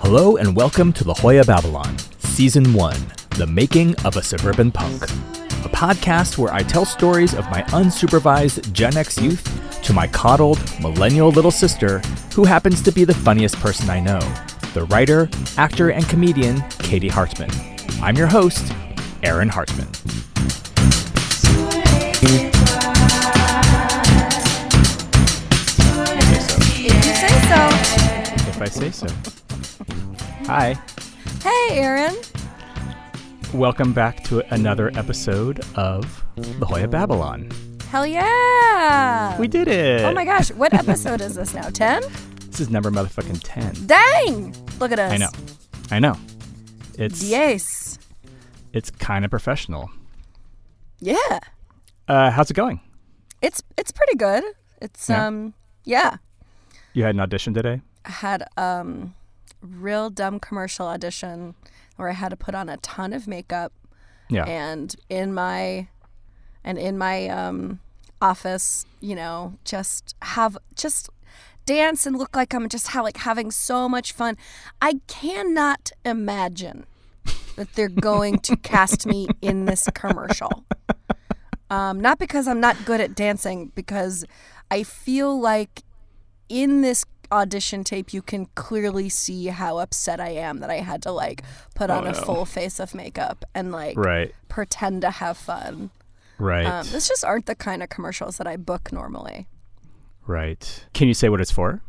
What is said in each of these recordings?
Hello and welcome to La Jolla Babylon, Season 1, The Making of a Suburban Punk. A podcast where I tell stories of my unsupervised Gen X youth to my coddled millennial little sister, who happens to be the funniest person I know, the writer, actor, and comedian, Katie Hartman. I'm your host, Aaron Hartman. If I say so. Hi. Hey, Aaron. Welcome back to another episode of La Jolla Babylon. Hell yeah. We did it. Oh my gosh. What episode is this now? 10? This is number motherfucking 10. Dang. Look at us. I know. It's Yes. It's kind of professional. Yeah. How's it going? It's pretty good. It's yeah. You had an audition today? I had real dumb commercial audition where I had to put on a ton of makeup. Yeah. And in my office, just dance and look like I'm just having so much fun. I cannot imagine that they're going to cast me in this commercial. Not because I'm not good at dancing, because I feel like in this audition tape you can clearly see how upset I am that I had to put on a full face of makeup and pretend to have fun. Right. This just aren't the kind of commercials that I book normally. Right. Can you say what it's for?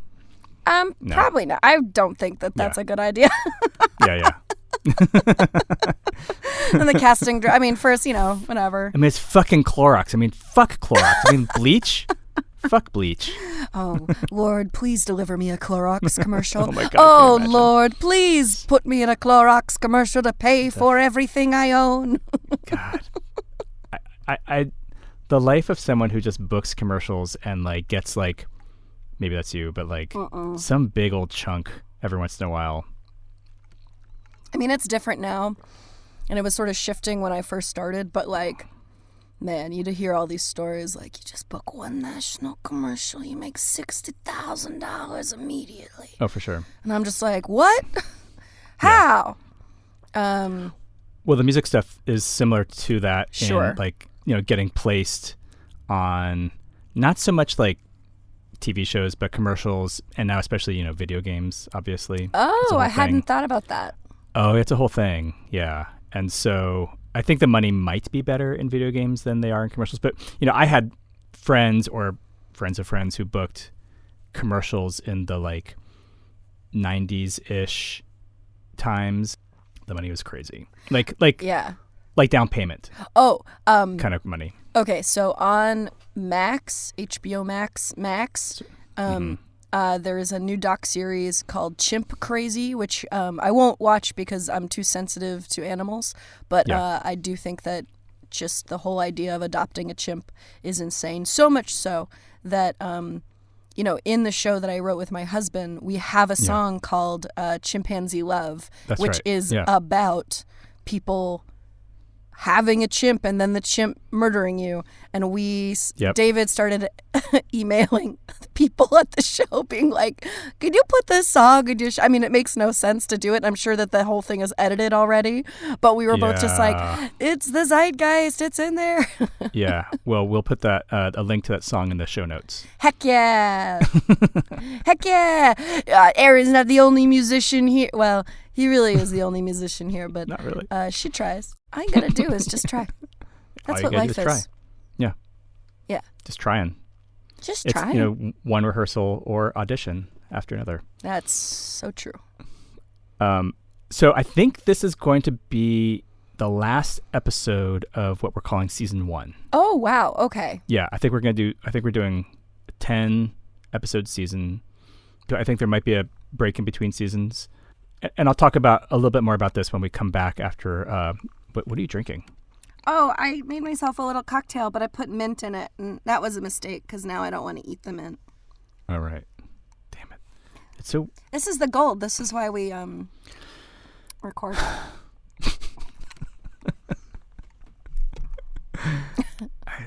No. Probably not. I don't think that that's a good idea. Yeah. And the casting, first, whatever. It's fucking Clorox. Fuck Clorox. Bleach? Fuck bleach. Oh, Lord, please deliver me a Clorox commercial. Oh, my God. Oh, Lord, please put me in a Clorox commercial to pay for everything I own. God. I the life of someone who just books commercials and gets maybe that's you, but some big old chunk every once in a while. It's different now, and it was sort of shifting when I first started, but man, you'd hear all these stories you just book one national commercial, you make $60,000 immediately. Oh, for sure. And I'm just like, what? How? Well, the music stuff is similar to that. Sure. In, getting placed on not so much TV shows, but commercials, and now especially, video games, obviously. Oh, I hadn't thought about that. Oh, it's a whole thing. Yeah. And so I think the money might be better in video games than they are in commercials. But, I had friends or friends of friends who booked commercials in the 90s-ish times. The money was crazy. Yeah. Down payment. Oh. Kind of money. Okay, so on Max, HBO Max, there is a new doc series called Chimp Crazy, which I won't watch because I'm too sensitive to animals. But I do think that just the whole idea of adopting a chimp is insane. So much so that, in the show that I wrote with my husband, we have a song called Chimpanzee Love, which is about people having a chimp and then the chimp murdering you. And David started emailing people at the show being like, could you put this song in your show? It makes no sense to do it. I'm sure that the whole thing is edited already, but we were both just it's the zeitgeist, it's in there. Yeah. Well, we'll put that a link to that song in the show notes. Heck yeah. Heck yeah. Aaron's not the only musician here. Well, he really is the only musician here, but not really. She tries. All you gotta do is just try. That's what life is. Try. Yeah. Yeah. Just trying. Just trying. It's, one rehearsal or audition after another. That's so true. So I think this is going to be the last episode of what we're calling Season 1. Oh, wow. Okay. Yeah. I think we're doing a 10 episode season. I think there might be a break in between seasons. And I'll talk about a little bit more about this when we come back after. What are you drinking? Oh, I made myself a little cocktail, but I put mint in it, and that was a mistake because now I don't want to eat the mint. All right. Damn it. It's so. This is the gold. This is why we record.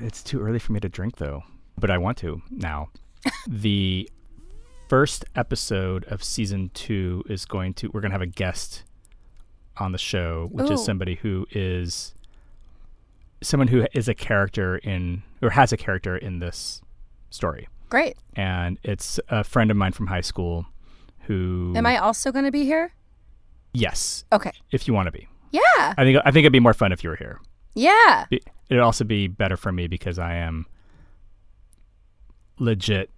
It's too early for me to drink, though, but I want to now. The first episode of season 2 we're going to have a guest on the show, which is someone who is a character has a character in this story. Great. And it's a friend of mine from high school who... Am I also going to be here? Yes. Okay. If you want to be. Yeah. I think it'd be more fun if you were here. Yeah. It'd also be better for me because I am legit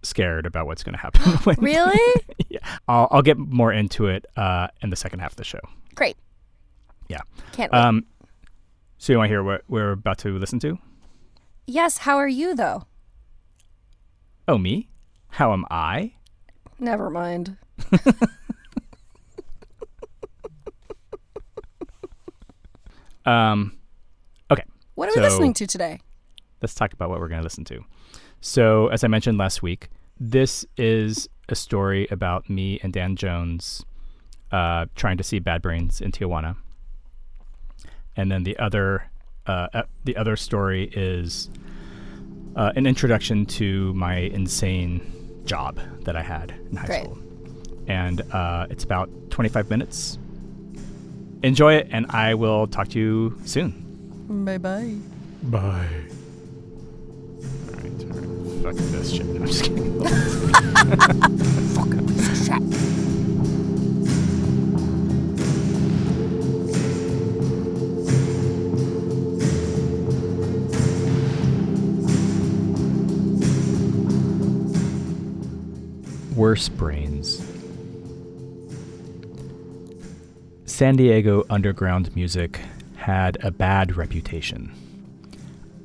scared about what's going to happen. Really? Yeah. I'll get more into it in the second half of the show. Great. Yeah. Can't wait. So you want to hear what we're about to listen to? Yes. How are you, though? Oh, me? How am I? Never mind. Okay. What are we listening to today? Let's talk about what we're going to listen to. So, as I mentioned last week, this is a story about me and Dan Jones trying to see Bad Brains in Tijuana. And then the other story is an introduction to my insane job that I had in high school. And it's about 25 minutes. Enjoy it, and I will talk to you soon. Bye-bye. Bye. All right. Fuck this shit. I'm just kidding. Fuck this shit. Worse brains. San Diego underground music had a bad reputation.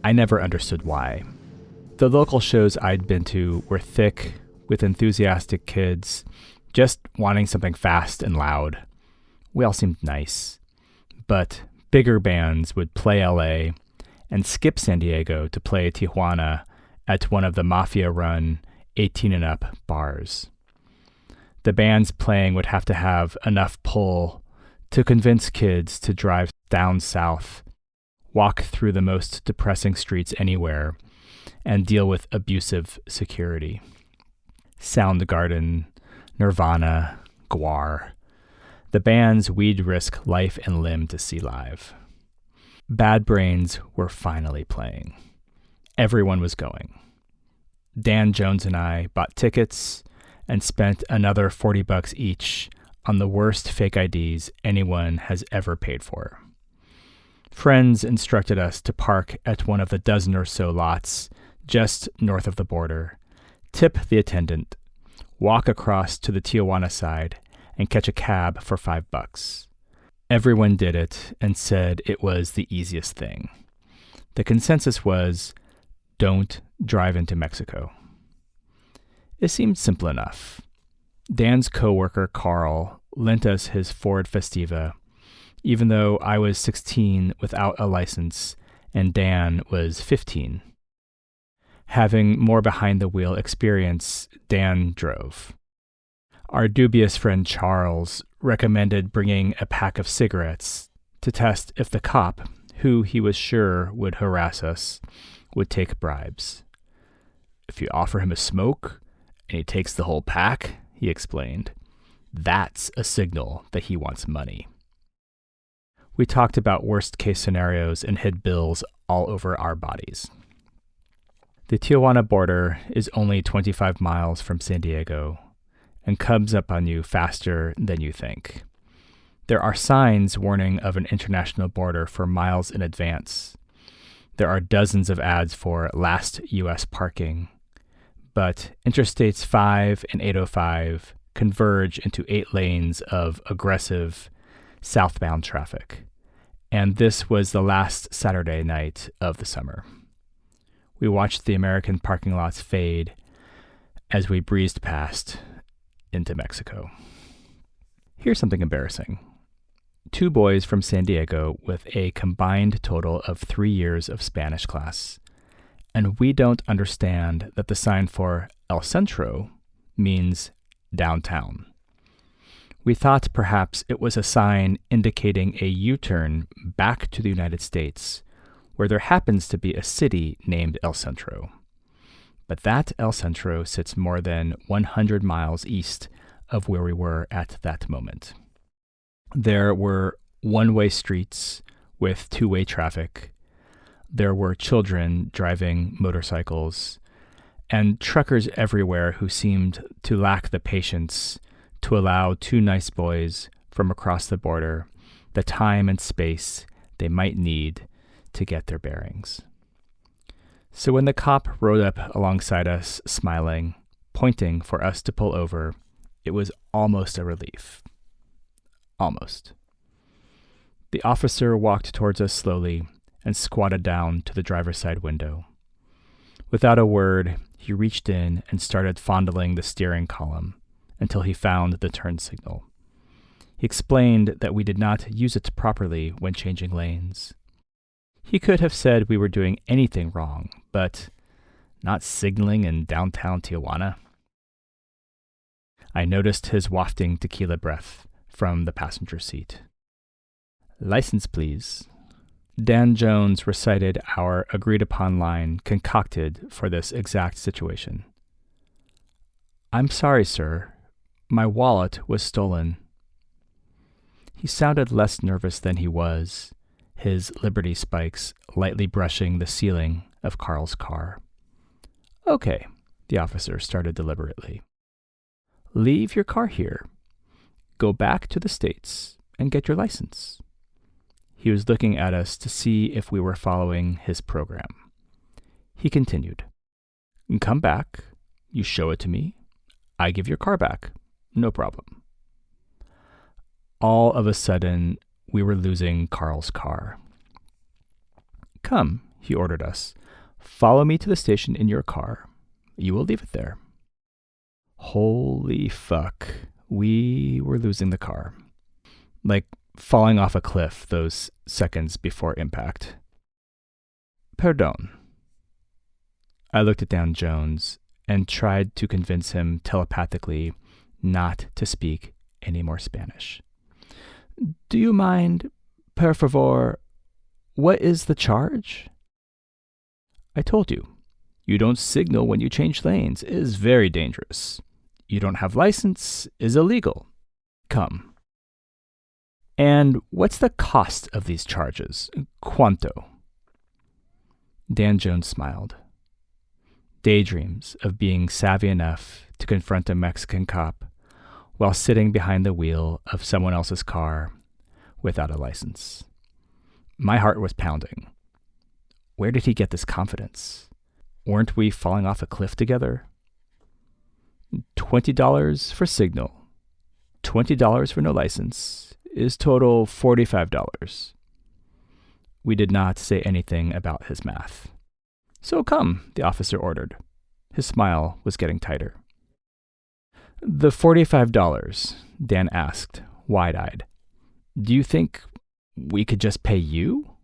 I never understood why. The local shows I'd been to were thick with enthusiastic kids, just wanting something fast and loud. We all seemed nice. But bigger bands would play LA and skip San Diego to play Tijuana at one of the mafia-run 18 and up bars. The bands playing would have to have enough pull to convince kids to drive down south, walk through the most depressing streets anywhere, and deal with abusive security. Soundgarden, Nirvana, Gwar. The bands we'd risk life and limb to see live. Bad Brains were finally playing. Everyone was going. Dan Jones and I bought tickets and spent another $40 each on the worst fake IDs anyone has ever paid for. Friends instructed us to park at one of the dozen or so lots just north of the border, tip the attendant, walk across to the Tijuana side, and catch a cab for $5. Everyone did it and said it was the easiest thing. The consensus was, don't drive into Mexico. It seemed simple enough. Dan's coworker, Carl, lent us his Ford Festiva, even though I was 16 without a license and Dan was 15. Having more behind-the-wheel experience, Dan drove. Our dubious friend Charles recommended bringing a pack of cigarettes to test if the cop, who he was sure would harass us, would take bribes. If you offer him a smoke and he takes the whole pack, he explained, that's a signal that he wants money. We talked about worst-case scenarios and hid bills all over our bodies. The Tijuana border is only 25 miles from San Diego and comes up on you faster than you think. There are signs warning of an international border for miles in advance. There are dozens of ads for last U.S. parking, but Interstates 5 and 805 converge into 8 lanes of aggressive southbound traffic, and this was the last Saturday night of the summer. We watched the American parking lots fade as we breezed past into Mexico. Here's something embarrassing. 2 boys from San Diego with a combined total of 3 years of Spanish class, and we don't understand that the sign for El Centro means downtown. We thought perhaps it was a sign indicating a U-turn back to the United States, where there happens to be a city named El Centro. but that El Centro sits more than 100 miles east of where we were at that moment. There were one-way streets with two-way traffic. There were children driving motorcycles and truckers everywhere who seemed to lack the patience to allow two nice boys from across the border the time and space they might need to get their bearings. So when the cop rode up alongside us, smiling, pointing for us to pull over, it was almost a relief. Almost. The officer walked towards us slowly and squatted down to the driver's side window. Without a word, he reached in and started fondling the steering column until he found the turn signal. He explained that we did not use it properly when changing lanes. He could have said we were doing anything wrong, but not signaling in downtown Tijuana. I noticed his wafting tequila breath from the passenger seat. "License, please." Dan Jones recited our agreed-upon line concocted for this exact situation. "I'm sorry, sir. My wallet was stolen." He sounded less nervous than he was, his Liberty spikes lightly brushing the ceiling of Carl's car. "Okay," the officer started deliberately. "Leave your car here. Go back to the States and get your license." He was looking at us to see if we were following his program. He continued, "Come back. You show it to me. I give your car back. No problem." All of a sudden, we were losing Carl's car. "Come," he ordered us. "Follow me to the station in your car. You will leave it there." Holy fuck. We were losing the car. Like falling off a cliff those seconds before impact. "Pardon." I looked at Dan Jones and tried to convince him telepathically not to speak any more Spanish. "Do you mind, per favor, what is the charge?" "I told you. You don't signal when you change lanes. It is very dangerous. You don't have license. Is illegal. Come." "And what's the cost of these charges? Cuánto?" Dan Jones smiled. Daydreams of being savvy enough to confront a Mexican cop while sitting behind the wheel of someone else's car without a license. My heart was pounding. Where did he get this confidence? Weren't we falling off a cliff together? $20 for signal, $20 for no license, is total $45. We did not say anything about his math. "So come," the officer ordered. His smile was getting tighter. "The $45, Dan asked, wide-eyed. "Do you think we could just pay you?"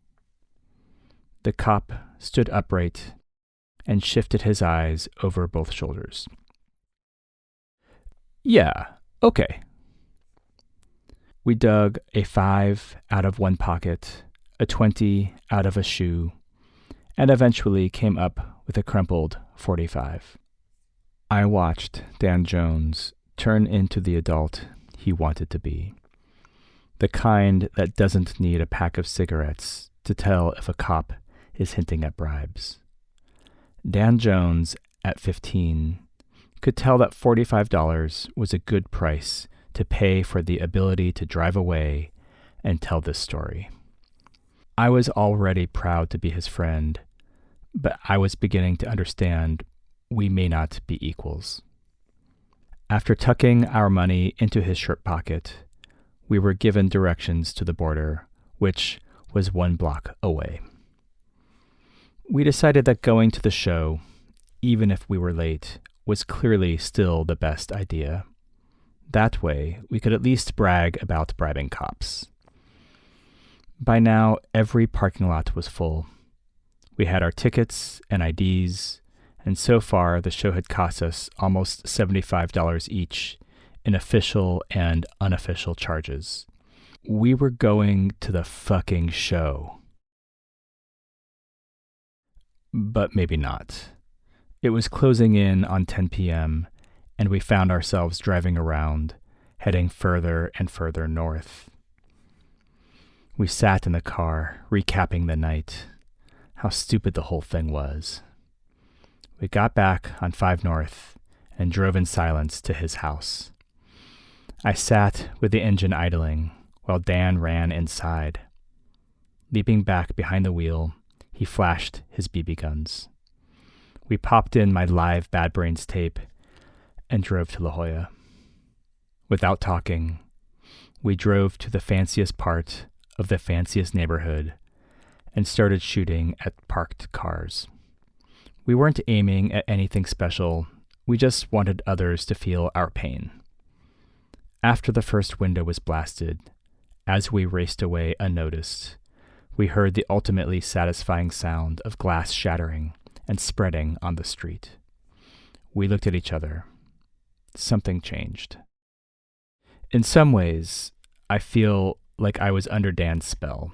The cop stood upright and shifted his eyes over both shoulders. "Yeah, okay." We dug a 5 out of one pocket, a 20 out of a shoe, and eventually came up with a crumpled 45. I watched Dan Jones turn into the adult he wanted to be. The kind that doesn't need a pack of cigarettes to tell if a cop is hinting at bribes. Dan Jones, at 15, could tell that $45 was a good price to pay for the ability to drive away and tell this story. I was already proud to be his friend, but I was beginning to understand we may not be equals. After tucking our money into his shirt pocket, we were given directions to the border, which was 1 block away. We decided that going to the show, even if we were late, was clearly still the best idea. That way, we could at least brag about bribing cops. By now, every parking lot was full. We had our tickets and IDs, and so far the show had cost us almost $75 each in official and unofficial charges. We were going to the fucking show. But maybe not. It was closing in on 10 p.m., and we found ourselves driving around, heading further and further north. We sat in the car, recapping the night. How stupid the whole thing was. We got back on 5 North and drove in silence to his house. I sat with the engine idling while Dan ran inside. Leaping back behind the wheel, he flashed his BB guns. We popped in my live Bad Brains tape and drove to La Jolla. Without talking, we drove to the fanciest part of the fanciest neighborhood and started shooting at parked cars. We weren't aiming at anything special, we just wanted others to feel our pain. After the first window was blasted, as we raced away unnoticed, we heard the ultimately satisfying sound of glass shattering and spreading on the street. We looked at each other. Something changed. In some ways, I feel like I was under Dan's spell.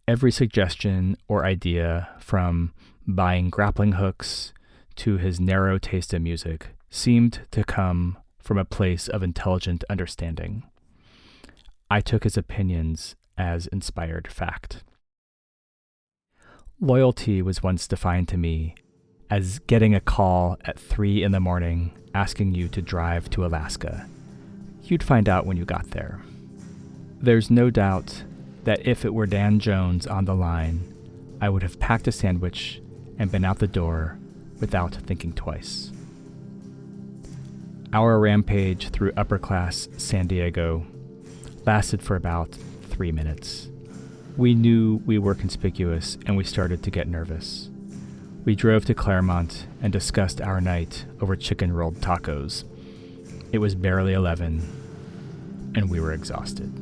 Every suggestion or idea, from buying grappling hooks to his narrow taste in music, seemed to come from a place of intelligent understanding. I took his opinions as inspired fact. Loyalty was once defined to me as getting a call at 3 a.m. asking you to drive to Alaska. You'd find out when you got there. There's no doubt that if it were Dan Jones on the line, I would have packed a sandwich and been out the door without thinking twice. Our rampage through upper-class San Diego lasted for about 3 minutes. We knew we were conspicuous and we started to get nervous. We drove to Claremont and discussed our night over chicken-rolled tacos. It was barely 11, and we were exhausted.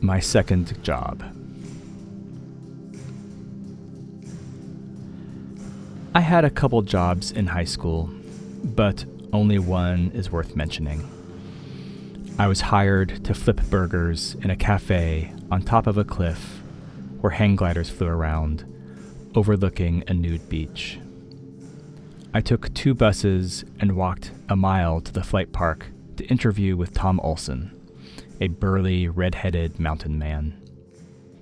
My second job. I had a couple jobs in high school, but only one is worth mentioning. I was hired to flip burgers in a cafe on top of a cliff where hang gliders flew around, overlooking a nude beach. I took 2 buses and walked a mile to the flight park to interview with Tom Olson, a burly, red-headed mountain man.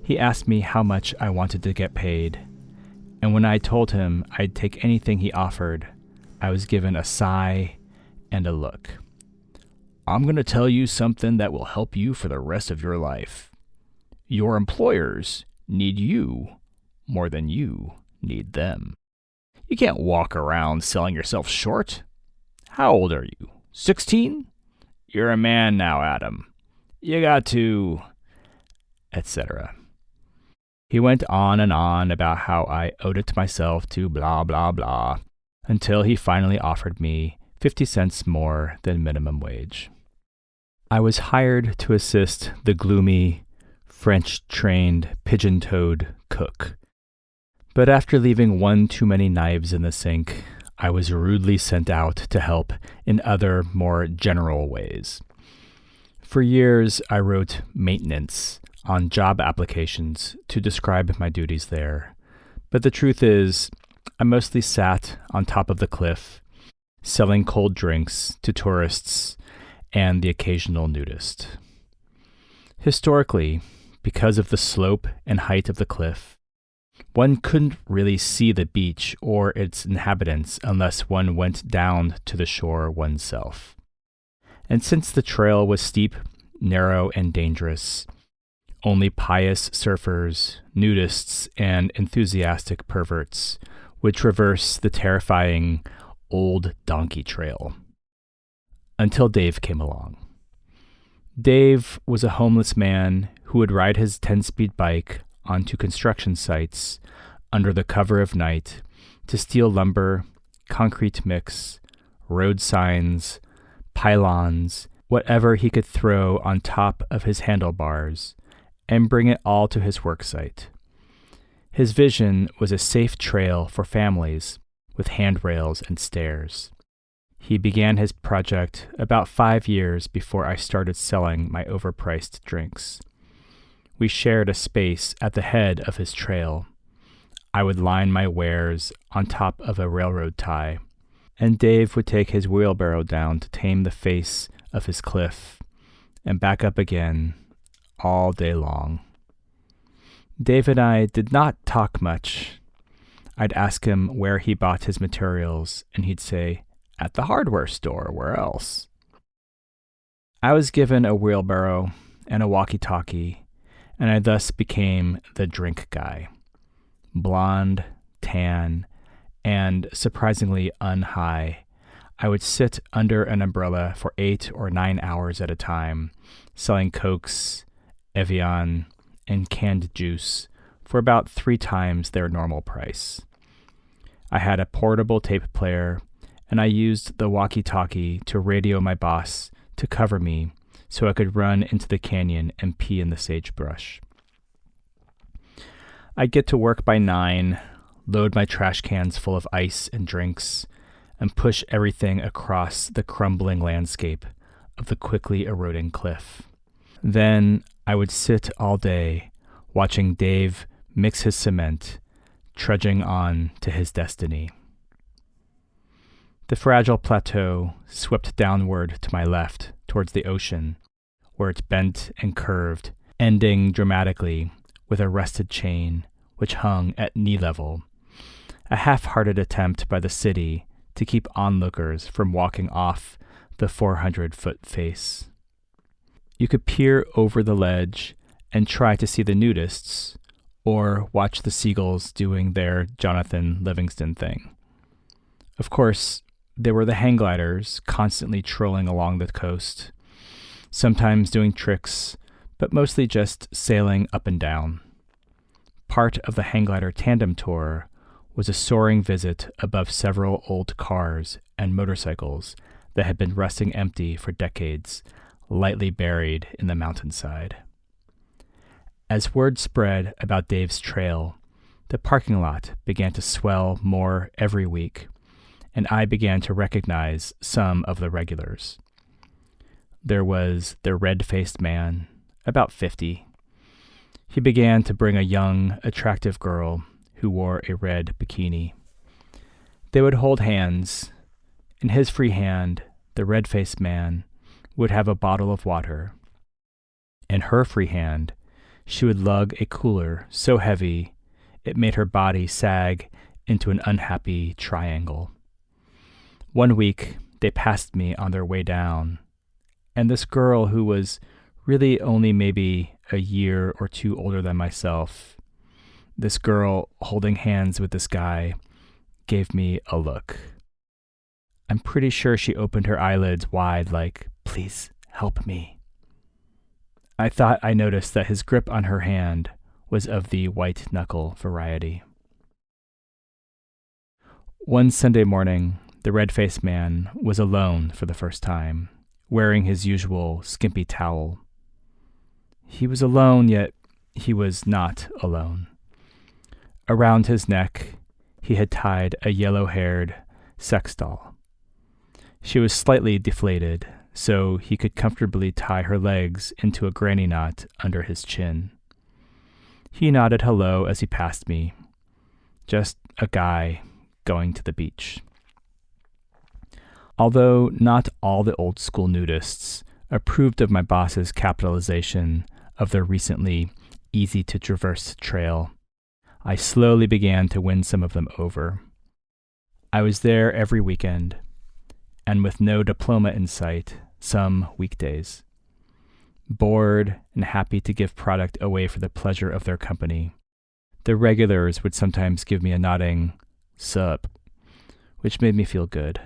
He asked me how much I wanted to get paid, and when I told him I'd take anything he offered, I was given a sigh and a look. I'm going to tell you something that will help you for the rest of your life. Your employers need you more than you need them. You can't walk around selling yourself short. How old are you? 16? You're a man now, Adam. You got to, etc. He went on and on about how I owed it to myself to blah, blah, blah, until he finally offered me 50 cents more than minimum wage. I was hired to assist the gloomy, French-trained, pigeon-toed cook. But after leaving one too many knives in the sink, I was rudely sent out to help in other, more general ways. For years, I wrote maintenance on job applications to describe my duties there. But the truth is, I mostly sat on top of the cliff, selling cold drinks to tourists and the occasional nudist. Historically, because of the slope and height of the cliff, one couldn't really see the beach or its inhabitants unless one went down to the shore oneself. And since the trail was steep, narrow, and dangerous, only pious surfers, nudists, and enthusiastic perverts would traverse the terrifying Old Donkey Trail. Until Dave came along. Dave was a homeless man who would ride his 10-speed bike onto construction sites under the cover of night to steal lumber, concrete mix, road signs, pylons, whatever he could throw on top of his handlebars, and bring it all to his work site. His vision was a safe trail for families with handrails and stairs. He began his project about 5 years before I started selling my overpriced drinks. We shared a space at the head of his trail. I would line my wares on top of a railroad tie, and Dave would take his wheelbarrow down to tame the face of his cliff and back up again all day long. Dave and I did not talk much. I'd ask him where he bought his materials, and he'd say, "At the hardware store, where else?" I was given a wheelbarrow and a walkie-talkie, and I thus became the drink guy. Blonde, tan, and surprisingly unhigh, I would sit under an umbrella for 8 or 9 hours at a time, selling Cokes, Evian, and canned juice for about 3 times their normal price. I had a portable tape player, and I used the walkie-talkie to radio my boss to cover me so I could run into the canyon and pee in the sagebrush. I'd get to work by 9, load my trash cans full of ice and drinks, and push everything across the crumbling landscape of the quickly eroding cliff. Then I would sit all day watching Dave mix his cement, trudging on to his destiny. The fragile plateau swept downward to my left towards the ocean, where it bent and curved, ending dramatically with a rusted chain which hung at knee level, a half-hearted attempt by the city to keep onlookers from walking off the 400-foot face. You could peer over the ledge and try to see the nudists, or watch the seagulls doing their Jonathan Livingston thing. Of course, there were the hang gliders constantly trolling along the coast, sometimes doing tricks, but mostly just sailing up and down. Part of the hang glider tandem tour was a soaring visit above several old cars and motorcycles that had been rusting empty for decades, lightly buried in the mountainside. As word spread about Dave's trail, the parking lot began to swell more every week, and I began to recognize some of the regulars. There was the red-faced man, about 50. He began to bring a young, attractive girl who wore a red bikini. They would hold hands. In his free hand, the red-faced man would have a bottle of water. In her free hand, she would lug a cooler so heavy it made her body sag into an unhappy triangle. One week, they passed me on their way down, and this girl, who was really only maybe a year or 2 older than myself, this girl holding hands with this guy, gave me a look. I'm pretty sure she opened her eyelids wide like, "Please help me." I thought I noticed that his grip on her hand was of the white knuckle variety. One Sunday morning, the red-faced man was alone for the first time, wearing his usual skimpy towel. He was alone, yet he was not alone. Around his neck, he had tied a yellow-haired sex doll. She was slightly deflated, so he could comfortably tie her legs into a granny knot under his chin. He nodded hello as he passed me. Just a guy going to the beach. Although not all the old-school nudists approved of my boss's capitalization of the recently easy-to-traverse trail, I slowly began to win some of them over. I was there every weekend, and with no diploma in sight, some weekdays. Bored and happy to give product away for the pleasure of their company, the regulars would sometimes give me a nodding, "Sup," which made me feel good.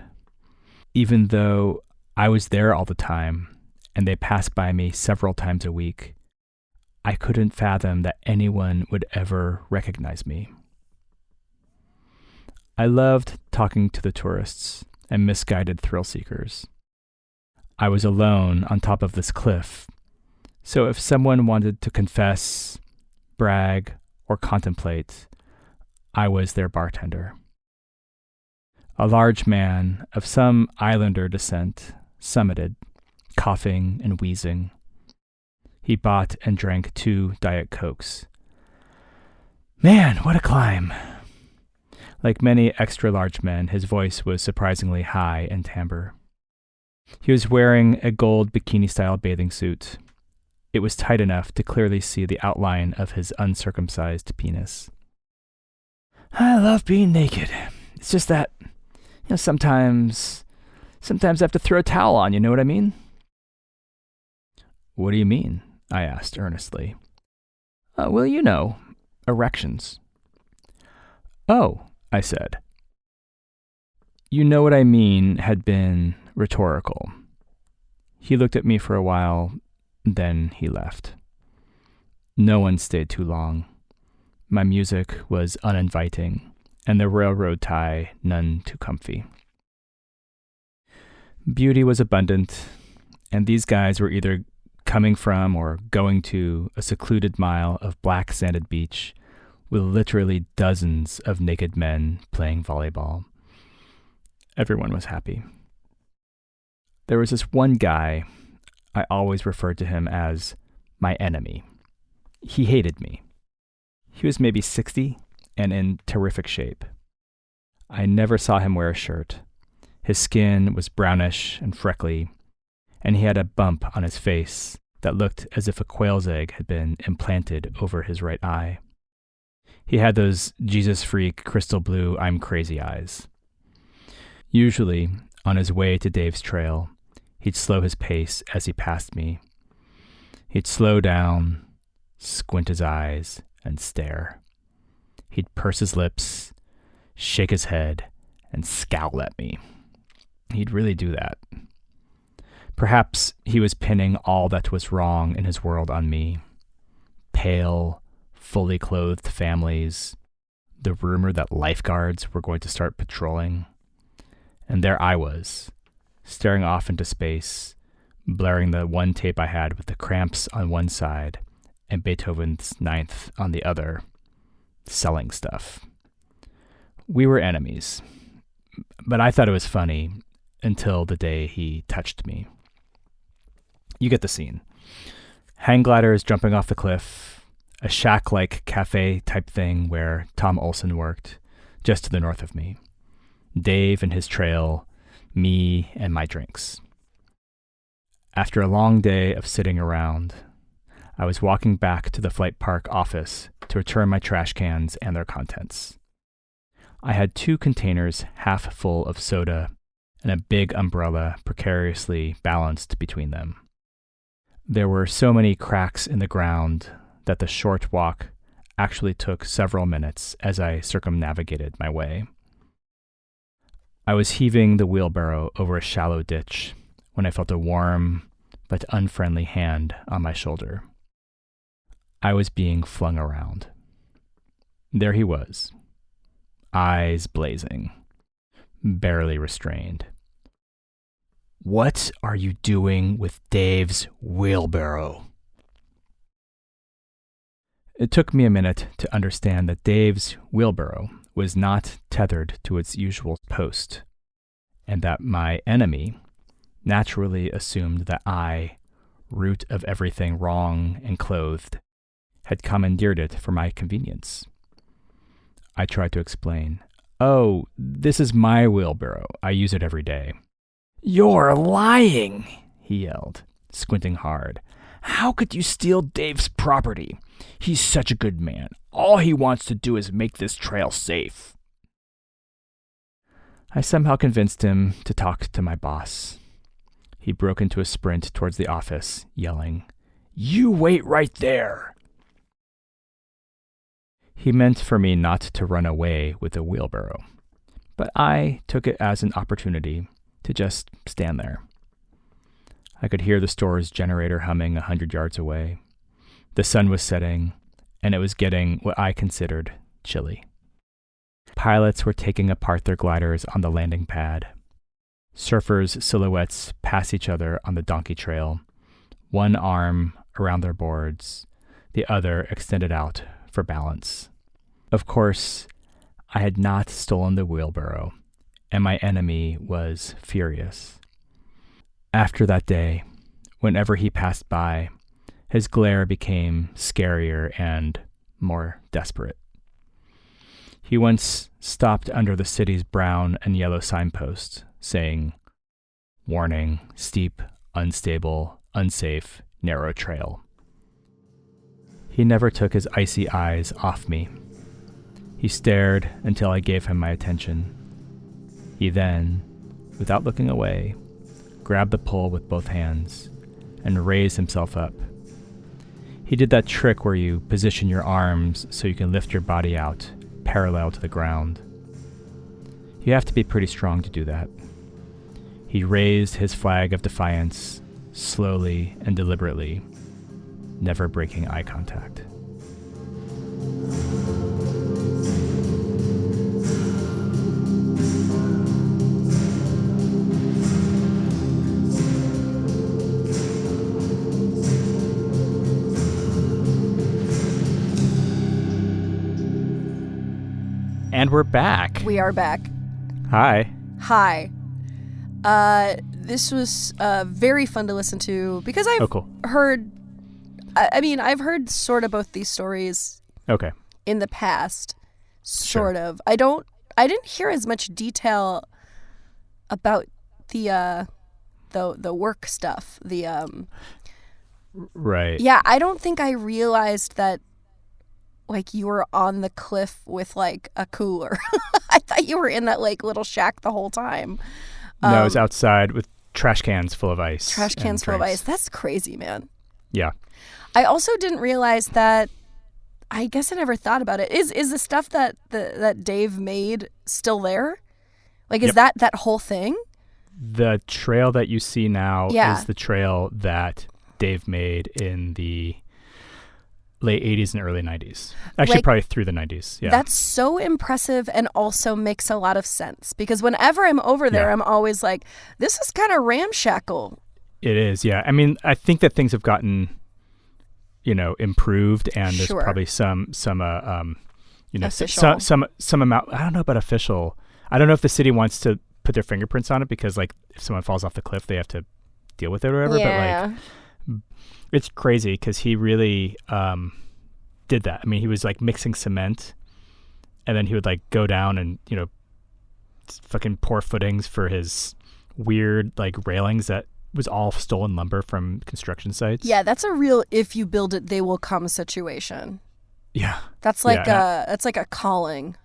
Even though I was there all the time, and they passed by me several times a week, I couldn't fathom that anyone would ever recognize me. I loved talking to the tourists and misguided thrill seekers. I was alone on top of this cliff, so if someone wanted to confess, brag, or contemplate, I was their bartender. A large man of some islander descent summited, coughing and wheezing. He bought and drank 2 Diet Cokes. Man, what a climb! Like many extra-large men, his voice was surprisingly high in timbre. He was wearing a gold bikini-style bathing suit. It was tight enough to clearly see the outline of his uncircumcised penis. I love being naked. It's just that, sometimes I have to throw a towel on, you know what I mean? What do you mean? I asked earnestly. Well, erections. Oh, I said. You know what I mean had been rhetorical. He looked at me for a while, then he left. No one stayed too long. My music was uninviting, and the railroad tie none too comfy. Beauty was abundant, and these guys were either coming from or going to a secluded mile of black sanded beach with literally dozens of naked men playing volleyball. Everyone was happy. There was this one guy, I always referred to him as my enemy. He hated me. He was maybe 60 and in terrific shape. I never saw him wear a shirt. His skin was brownish and freckly, and he had a bump on his face that looked as if a quail's egg had been implanted over his right eye. He had those Jesus-freak crystal blue I'm crazy eyes. Usually, on his way to Dave's trail, he'd slow his pace as he passed me. He'd slow down, squint his eyes, and stare. He'd purse his lips, shake his head, and scowl at me. He'd really do that. Perhaps he was pinning all that was wrong in his world on me. Pale, fully clothed families, the rumor that lifeguards were going to start patrolling. And there I was, staring off into space, blaring the one tape I had with the Cramps on one side and Beethoven's Ninth on the other, selling stuff. We were enemies, but I thought it was funny until the day he touched me. You get the scene. Hang gliders jumping off the cliff, a shack-like cafe type thing where Tom Olson worked, just to the north of me. Dave and his trail, me and my drinks. After a long day of sitting around, I was walking back to the Flight Park office to return my trash cans and their contents. I had 2 containers half full of soda and a big umbrella precariously balanced between them. There were so many cracks in the ground that the short walk actually took several minutes as I circumnavigated my way. I was heaving the wheelbarrow over a shallow ditch when I felt a warm but unfriendly hand on my shoulder. I was being flung around. There he was, eyes blazing, barely restrained. What are you doing with Dave's wheelbarrow? It took me a minute to understand that Dave's wheelbarrow was not tethered to its usual post, and that my enemy naturally assumed that I, root of everything wrong and clothed, had commandeered it for my convenience. I tried to explain. Oh, this is my wheelbarrow. I use it every day. You're lying, he yelled, squinting hard. How could you steal Dave's property? He's such a good man. All he wants to do is make this trail safe. I somehow convinced him to talk to my boss. He broke into a sprint towards the office, yelling, You wait right there! He meant for me not to run away with the wheelbarrow, but I took it as an opportunity to just stand there. I could hear the store's generator humming 100 yards away. The sun was setting, and it was getting what I considered chilly. Pilots were taking apart their gliders on the landing pad. Surfers' silhouettes pass each other on the donkey trail, one arm around their boards, the other extended out for balance. Of course, I had not stolen the wheelbarrow, and my enemy was furious. After that day, whenever he passed by, his glare became scarier and more desperate. He once stopped under the city's brown and yellow signpost, saying, "Warning, steep, unstable, unsafe, narrow trail." He never took his icy eyes off me. He stared until I gave him my attention. He then, without looking away, grabbed the pole with both hands and raised himself up. He did that trick where you position your arms so you can lift your body out, parallel to the ground. You have to be pretty strong to do that. He raised his flag of defiance, slowly and deliberately, never breaking eye contact. And we're back. We are back. Hi. Hi. This was very fun to listen to because I've heard, I've heard sort of both these stories in the past, sort of. I didn't hear as much detail about the work stuff. Right. Yeah, I don't think I realized that like you were on the cliff with like a cooler. I thought you were in that like little shack the whole time. No, I was outside with trash cans full of ice. Trash cans full of ice. That's crazy, man. Yeah. I also didn't realize that. I guess I never thought about it. Is the stuff that Dave made still there? Like, is that whole thing? The trail that you see now is the trail that Dave made in the late 80s and early 90s. Actually, probably through the 90s. Yeah. That's so impressive and also makes a lot of sense because whenever I'm over there, I'm always like, this is kind of ramshackle. It is, yeah. I mean, I think that things have gotten, improved, and there's probably some official. some amount. I don't know about official. I don't know if the city wants to put their fingerprints on it because, like, if someone falls off the cliff, they have to deal with it or whatever. Yeah. But like, it's crazy because he really did that. I mean, he was like mixing cement, and then he would like go down and fucking pour footings for his weird like railings that was all stolen lumber from construction sites. Yeah, that's a real if you build it, they will come situation. Yeah. That's like that's like a calling.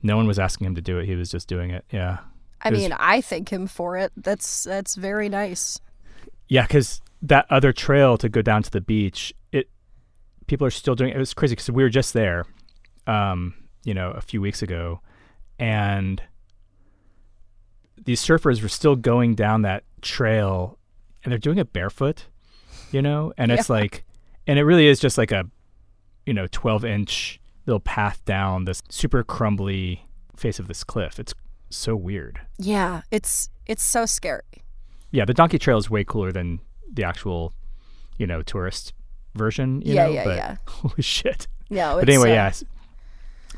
No one was asking him to do it. He was just doing it. Yeah. I thank him for it. That's very nice. Yeah, because that other trail to go down to the beach, people are still doing it. It was crazy because we were just there, a few weeks ago, and these surfers were still going down that trail, and they're doing it barefoot, and it's like, and it really is just like a, 12-inch little path down this super crumbly face of this cliff. It's so weird. Yeah, it's so scary. Yeah, the donkey trail is way cooler than the actual, tourist version. Yeah. Holy shit. Yeah. But anyway, yes.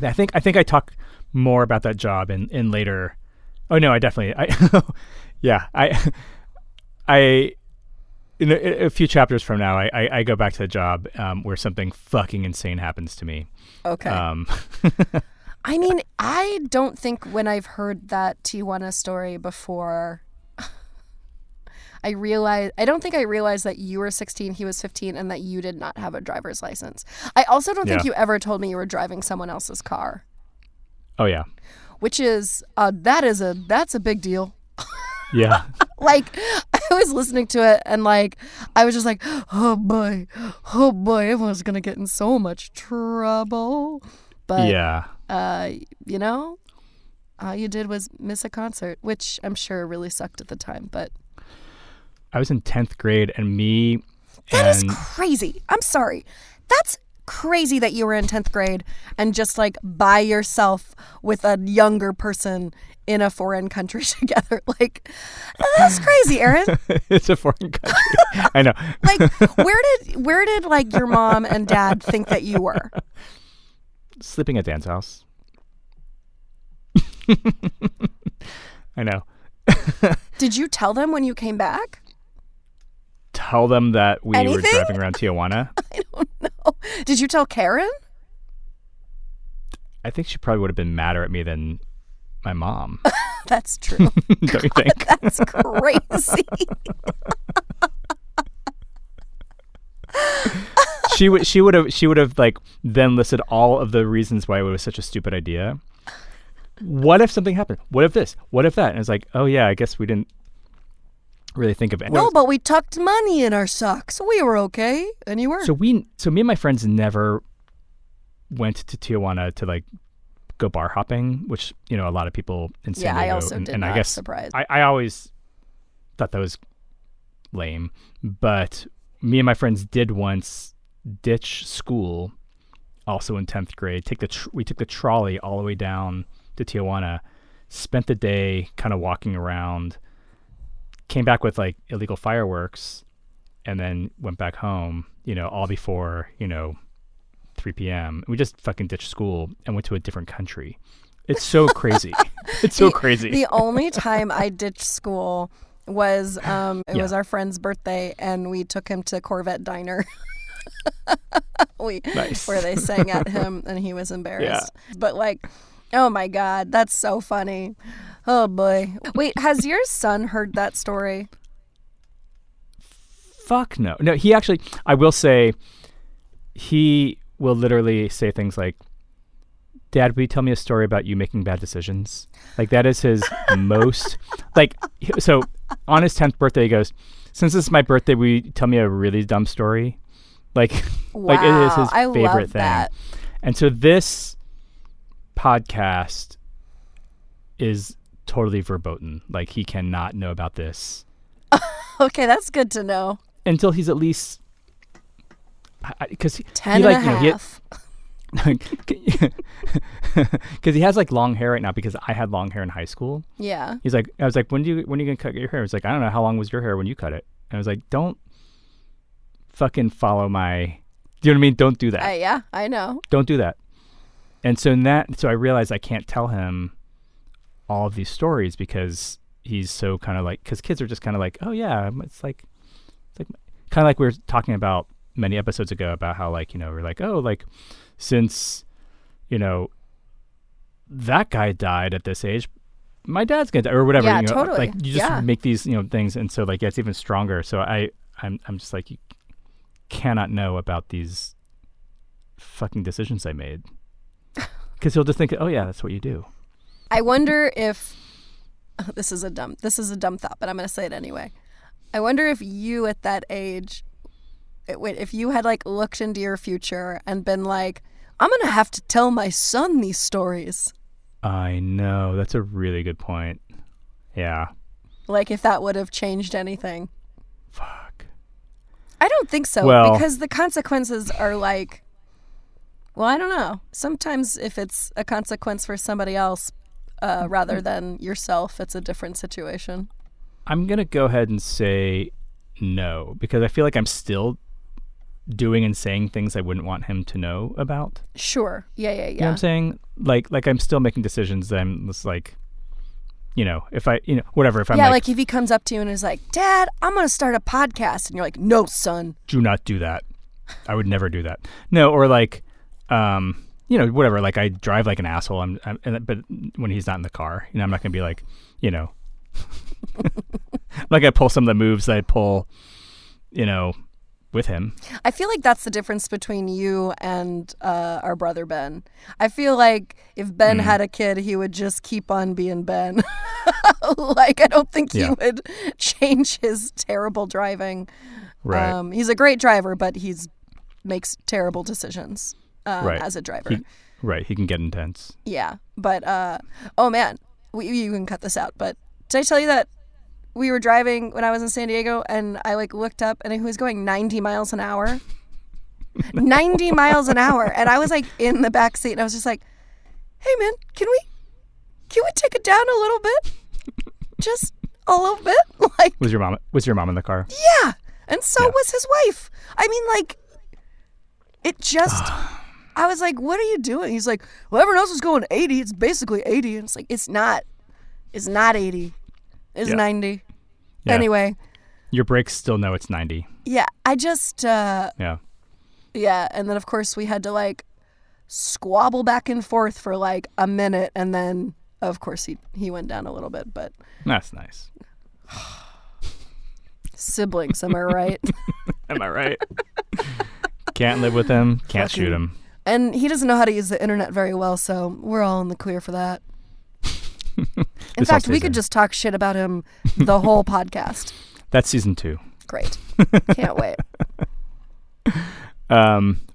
I think I talk more about that job in later. Oh no, in a few chapters from now, I go back to the job where something fucking insane happens to me. Okay. I mean, I don't think when I've heard that Tijuana story before, I don't think I realized that you were 16, he was 15, and that you did not have a driver's license. I also don't think you ever told me you were driving someone else's car. Oh yeah. Which is that's a big deal. Yeah. Like, I was listening to it and like I was just like, oh boy, everyone's gonna get in so much trouble. But yeah. All you did was miss a concert, which I'm sure really sucked at the time, but I was in 10th grade and That is crazy. I'm sorry. That's crazy that you were in 10th grade and just like by yourself with a younger person in a foreign country together. Like, that's crazy, Aaron. It's a foreign country. I know. Like, where did like your mom and dad think that you were? Sleeping at Dan's house. I know. Did you tell them when you came back? Tell them that we Anything? were driving around Tijuana? I don't know. Did you tell Karen? I think she probably would have been madder at me than my mom. That's true. Don't you think? That's crazy. She would have like then listed all of the reasons why it was such a stupid idea. What if something happened? What if this? What if that? And it's like, oh yeah, I guess we didn't really think of it. No, but we tucked money in our socks. We were okay, and you were. So me and my friends never went to Tijuana to like go bar hopping, which a lot of people in San Diego. I also did not. I guess surprised. I always thought that was lame, but me and my friends did once ditch school, also in 10th grade. We took the trolley all the way down to Tijuana, spent the day kind of walking around, came back with like illegal fireworks, and then went back home, all before, 3 p.m. We just fucking ditched school and went to a different country. It's so crazy. It's so crazy. The only time I ditched school was was our friend's birthday, and we took him to Corvette Diner. Nice. Where they sang at him, and he was embarrassed. Yeah. But like, oh my God, that's so funny. Oh boy. Wait, has your son heard that story? Fuck no. No, he actually, I will say, he will literally say things like, Dad, will you tell me a story about you making bad decisions? Like that is his most, like, so on his 10th birthday, he goes, since this is my birthday, will you tell me a really dumb story? Like, wow, like it is his I favorite love thing. That. And so this podcast is totally verboten. Like he cannot know about this. Okay, that's good to know. Until he's at least, because 10 and a half. Because he has like long hair right now because I had long hair in high school. Yeah. He's like, I was like, when are you gonna cut your hair? He's like, I don't know, how long was your hair when you cut it? And I was like, don't fucking follow my, do you know what I mean? Don't do that. Yeah, I know. Don't do that. And so so I realized I can't tell him all of these stories because he's so kind of like, because kids are just kind of like, oh yeah, it's like kind of like we were talking about many episodes ago about how like, we're like, oh, like since, that guy died at this age, my dad's gonna die or whatever. Yeah, totally. Like you just make these, things. And so like, it's even stronger. So I'm just like, you cannot know about these fucking decisions I made. Because he'll just think, oh yeah, that's what you do. I wonder if this is a dumb thought, but I'm going to say it anyway. I wonder if you at that age, if you had like looked into your future and been like, I'm going to have to tell my son these stories. I know. That's a really good point. Yeah. Like if that would have changed anything. Fuck. I don't think so, because the consequences are like, well, I don't know. Sometimes if it's a consequence for somebody else rather than yourself, it's a different situation. I'm going to go ahead and say no, because I feel like I'm still doing and saying things I wouldn't want him to know about. Sure. Yeah. You know what I'm saying? Like I'm still making decisions that I'm just like, if I, whatever. If I'm like if he comes up to you and is like, Dad, I'm going to start a podcast. And you're like, no, son. Do not do that. I would never do that. No, or like, whatever. Like I drive like an asshole. But when he's not in the car, I'm not going to be like, I'm not going to pull some of the moves that I pull, with him. I feel like that's the difference between you and our brother Ben. I feel like if Ben had a kid, he would just keep on being Ben. Like I don't think he would change his terrible driving. Right. He's a great driver, but makes terrible decisions as a driver. He can get intense. Yeah, but oh man, you can cut this out. But did I tell you that we were driving when I was in San Diego and I like looked up and he was going 90 miles an hour. 90 miles an hour. And I was like in the back seat and I was just like, hey man, can we take it down a little bit? Just a little bit? Like Was your mom in the car? Yeah. And so was his wife. I mean, like it just I was like, what are you doing? He's like, well, everyone else is going 80. It's basically 80. And it's like, it's not 80. It's 90. Yeah. Anyway. Your brakes still know it's 90. Yeah. I just, Yeah. Yeah. And then, of course, we had to like squabble back and forth for like a minute. And then, of course, he went down a little bit, but. That's nice. Siblings, am I right? Am I right? Can't live with him, can't shoot him. And he doesn't know how to use the internet very well, so we're all in the clear for that. In fact, we could just talk shit about him the whole podcast. That's season 2. Great. Can't wait.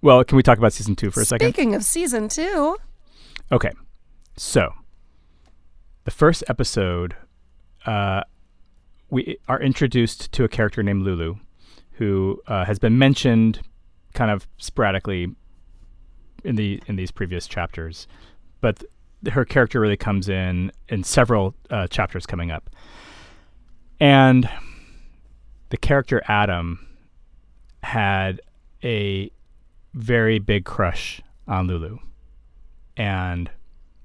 Well, can we talk about season 2 for a second? Speaking of season 2. Okay. So, the first episode, we are introduced to a character named Lulu, who has been mentioned kind of sporadically in these previous chapters, but her character really comes in several chapters coming up. And the character Adam had a very big crush on Lulu, and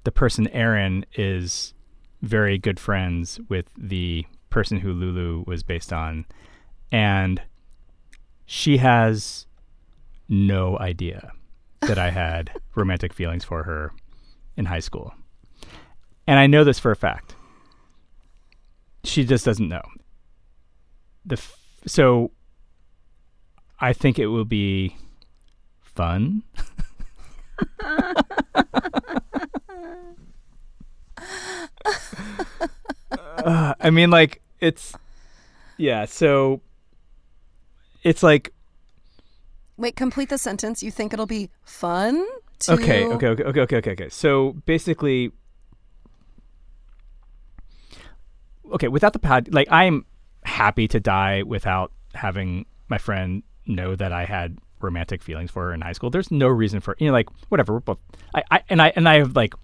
the person Aaron is very good friends with the person who Lulu was based on, and she has no idea that I had romantic feelings for her in high school. And I know this for a fact. She just doesn't know. So I think it will be fun. I mean, like, so it's like... Wait, complete the sentence. You think it'll be fun to... Okay. So basically... Okay, without the pad... Like, I'm happy to die without having my friend know that I had romantic feelings for her in high school. There's no reason for... like, whatever. We're both... I have, like,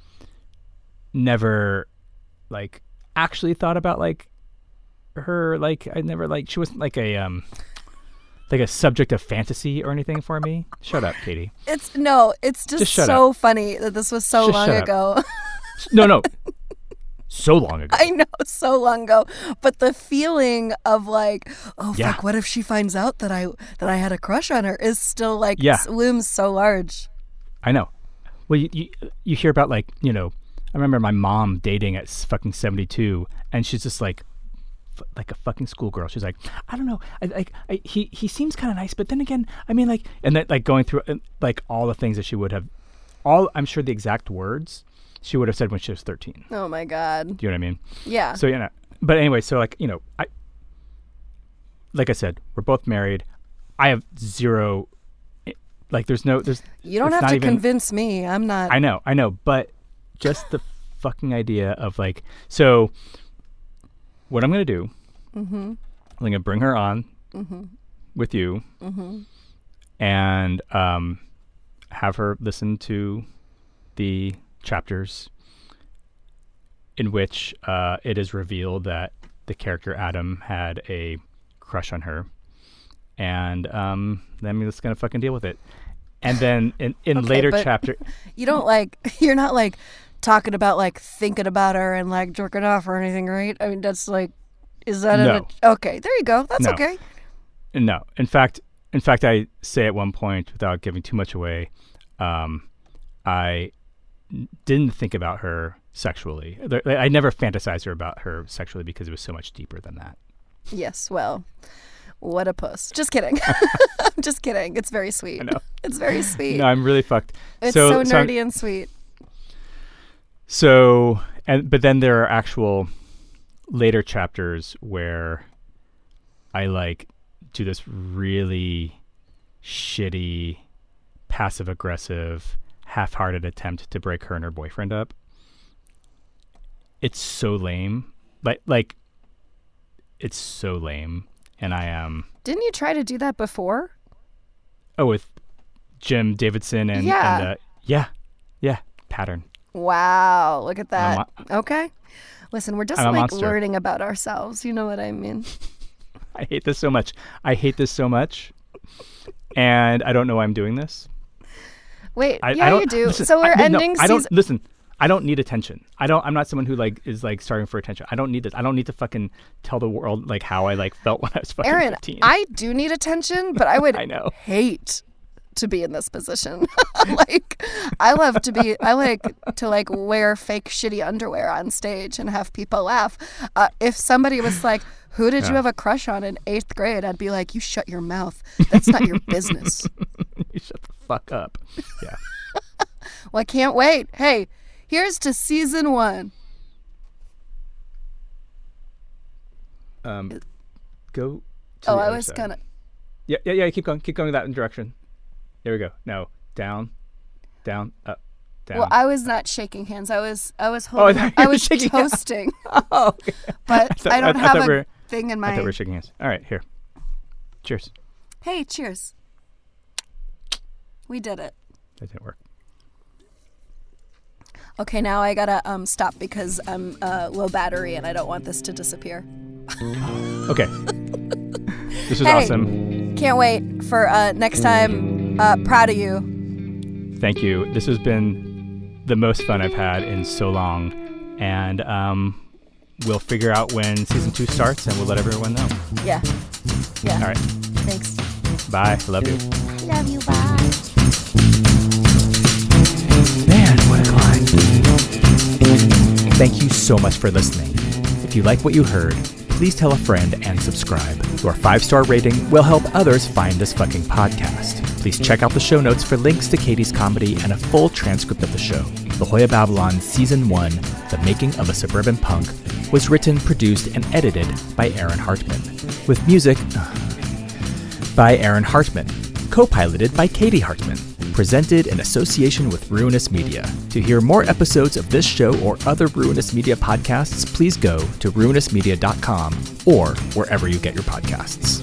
never, like... actually thought about like her, like I never, like, she wasn't like a subject of fantasy or anything for me. Shut up, Katie. It's just so funny that this was so long ago. No. So long ago. I know, so long ago. But the feeling of like, oh fuck, what if she finds out that I had a crush on her is still like looms so large. I know. Well, you hear about, like, I remember my mom dating at fucking 72, and she's just like a fucking schoolgirl. She's like, I don't know, he seems kind of nice, but then again, I mean, like, and then like going through like all the things that she would have, I'm sure the exact words she would have said when she was 13. Oh my God. Do you know what I mean? Yeah. So but anyway, so like, like I said, we're both married. I have zero, like, you don't have to convince me. I'm not. I know, but just the fucking idea of, like, so what I'm going to do, I'm going to bring her on with you and have her listen to the chapters in which it is revealed that the character Adam had a crush on her. And then I'm just going to fucking deal with it. And then in later chapter... You're not like... talking about like thinking about her and like jerking off or anything, right? I mean, that's like, is that no. Okay, there you go. That's okay. No. In fact, I say at one point, without giving too much away, I didn't think about her sexually. I never fantasized about her sexually because it was so much deeper than that. Yes, well, what a puss. Just kidding. I'm just kidding. It's very sweet. I know. It's very sweet. No, I'm really fucked. It's so nerdy and sweet. So, but then there are actual later chapters where I like do this really shitty, passive aggressive, half-hearted attempt to break her and her boyfriend up. It's so lame. Like it's so lame. And I am... Didn't you try to do that before? Oh, with Jim Davidson and... Yeah. Yeah. Pattern. Wow, look at that. Okay. Listen, we're just like learning about ourselves. You know what I mean? I hate this so much. And I don't know why I'm doing this. Wait, I yeah, don't, you do. listen, So we're no, ending I don't season. listen. I don't need attention. I'm not someone who like is like starving for attention. I don't need this. I don't need to fucking tell the world like how I like felt when I was fucking Aaron, 15. I do need attention, but I would I know. hate to be in this position. Like, I like to like wear fake shitty underwear on stage and have people laugh. If somebody was like, who did you have a crush on in 8th grade? I'd be like, you shut your mouth. That's not your business. You shut the fuck up. Yeah. Well, I can't wait. Hey, here's to season 1. Go. Oh, I was gonna. Yeah. Keep going that direction. There we go. No, down, up, down. Well, I was not shaking hands. I was holding. I was toasting. Oh, okay. But I don't have a thing in my. I thought we were shaking hands. All right, here. Cheers. Hey, cheers. We did it. That didn't work. Okay, now I gotta stop because I'm low battery and I don't want this to disappear. Okay. This was awesome. Can't wait for next time. Proud of you. Thank you. This has been the most fun I've had in so long. And we'll figure out when season 2 starts and we'll let everyone know. Yeah. All right. Thanks. Bye. I love you. I love you. Bye. Man, what a climb. Thank you so much for listening. If you like what you heard, please tell a friend and subscribe. Your 5-star rating will help others find this fucking podcast. Please check out the show notes for links to Katie's comedy and a full transcript of the show. La Jolla Babylon Season 1, The Making of a Suburban Punk, was written, produced, and edited by Aaron Hartman. With music by Aaron Hartman. Co-piloted by Katie Hartman. Presented in association with Ruinous Media. To hear more episodes of this show or other Ruinous Media podcasts, please go to ruinousmedia.com or wherever you get your podcasts.